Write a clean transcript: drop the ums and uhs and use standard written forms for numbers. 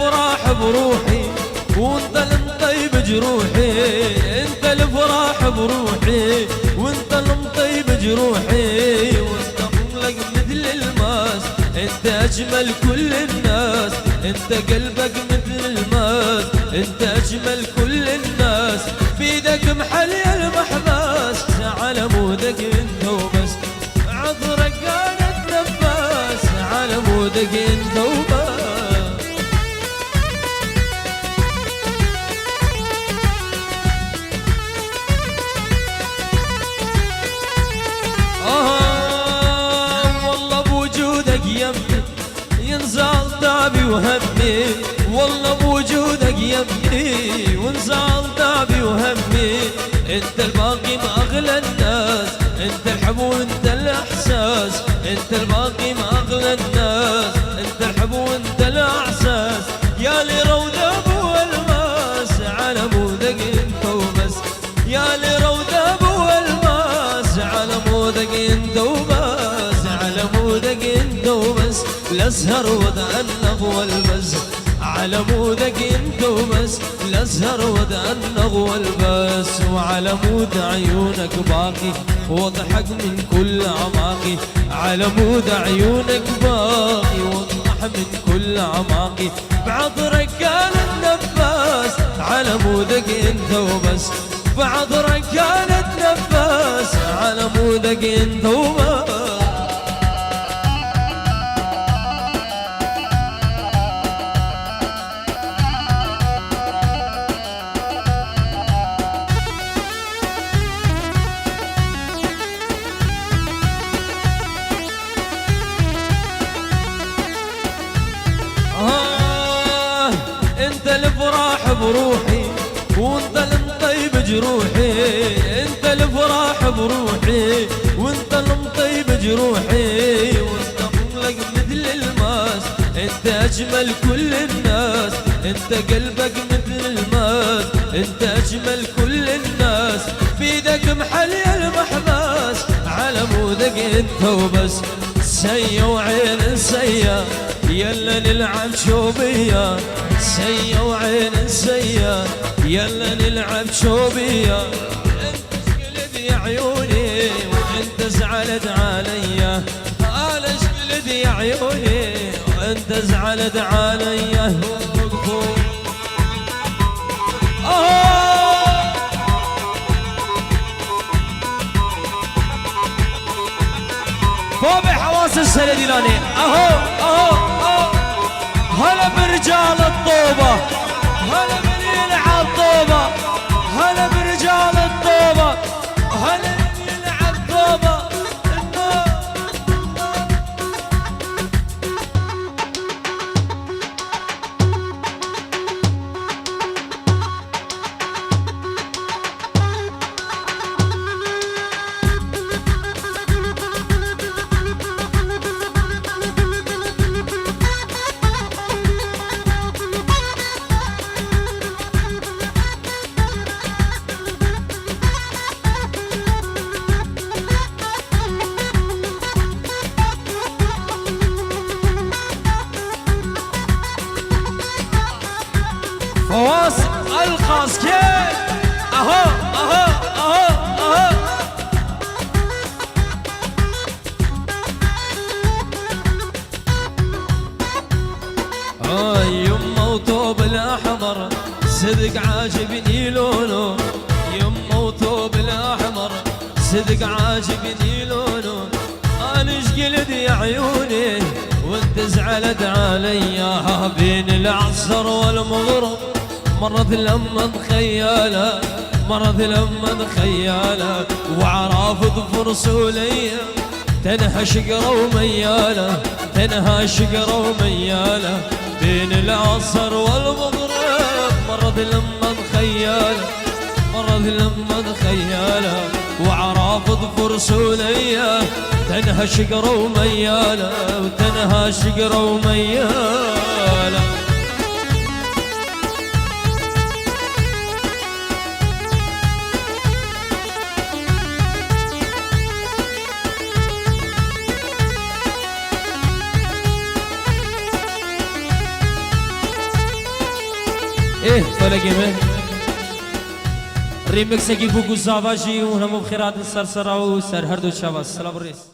الفرح بروحي وانت المطيب جروحي، انت الفرح بروحي وانت المطيب جروحي، وانت مطلق مثل الماس، انت اجمل كل الناس، انت قلبك مثل الماس، انت اجمل كل الناس، بيدك محلي المحباس، على مودك انت وبس، عطرك كانت نفاس، على مودك انت وبس. والله بوجودك يمي ينزال تعبي وهمي، والله بوجودك يمي وانزال تعبي وهمي، انت الباقي ما اغلى الناس، انت الحب وانت الاحساس، انت الباقي ما اغلى الناس، انت الحب وانت الاحساس، يا لي روضه ابو الماس، على مودك انت وبس، يا لي روضه ابو الماس، على مودك انت وبس، على مودك انت وبس، الاسهر وتأنغ والبس، على مودك انت وبس، الازهر وتأنغ والبس، وعلى مود عيونك باقي واضحك من كل اعماقي، على مود عيونك باقي واضح من كل اعماقي، بعطرك كان النفاس، على مودك انت وبس، بعطرك كانت نفاس، على مودك انت وبس. انت الفرح بروحي وانت المطيب جروحي، انت الفرح بروحي وانت المطيب جروحي، وانت مطلق مثل الماس، انت اجمل كل الناس، انت قلبك مثل الماس، انت اجمل كل الناس، بيدك محلي المحباس، على مودك انت وبس، سيا وعين سيا يلا نلعب شوبية، سيا وعين سيا يلا نلعب شوبية، انت شقلت يا عيوني وانت زعلت عليا، انا شقلت يا عيوني وانت زعلت عليا، فوق حواس السرديلاني، اهو هلا برجال الطوبة، هلا بنلعب طوبة، هلا برجال الطوبة، هلا بنلعب طوبة. فواز الخاص كيف اهو يمه وثوب الاحمر صدق عاجبني لونه، يمه وثوب الاحمر صدق عاجبني لونه، انا شقلت يا عيوني وانت زعلت عليا، بين العصر والمغرب مرت لما خيالة، مرت لما خيالة، وعراف ظفر سولية تنهى شقرة وميالة، تنهى شقرة وميالة، بين العصر والمغرب مرت لما خيالة، مرت لما خيالة، وعراف ظفر سولية تنهى شقرة وميالة، وتنهى شقرة وميالة. ايه فلقي من ريمكس کی بوکو ساواجی و همو بخیرات سرسراو سر هر دو شاباس سلام ریس